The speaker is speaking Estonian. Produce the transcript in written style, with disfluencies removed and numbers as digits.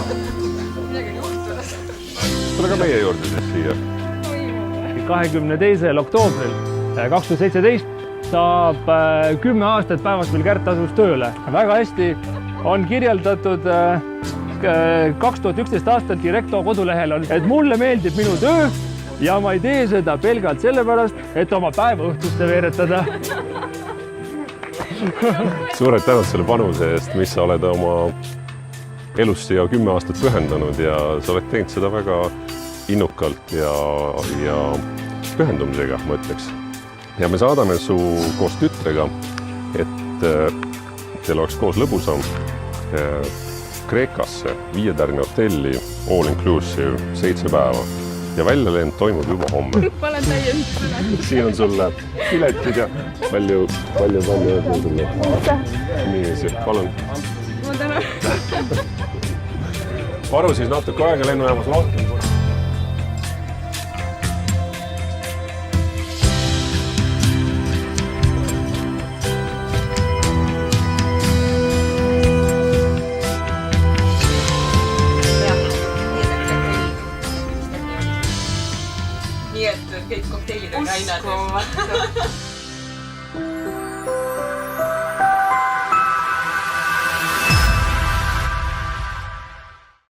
Midagi on juhtunud. Tule ka meie juurde siis siia. 22. oktoobril 2017 saab 10 aastat päevast, mil Kärt asus tööle. Väga hästi on kirjeldatud 2011 aastal Direkto kodulehel, et mulle meeldib minu töö ja ma ei tee seda pelgalt sellepärast, et oma päeva õhtuste veeretada. Suured tänud selle panuse eest, mis sa oled oma elust siia 10 aastat pühendanud ja sa oled teinud seda väga innukalt ja pühendumisega, ma ütleks. Ja me saadame su koos tütrega, et teil oleks koos lõbusam Kreekasse 5-tärni hotelli all inclusive 7 päeva ja väljalend toimub juba homme. Olen täiesti. Siin on sulle piletid ja palju sulle. Niiviisi, palun. Ma tänan. Varu siis natuke aega lennujaamas lahti. Nii et kõik kokteilid on käinud.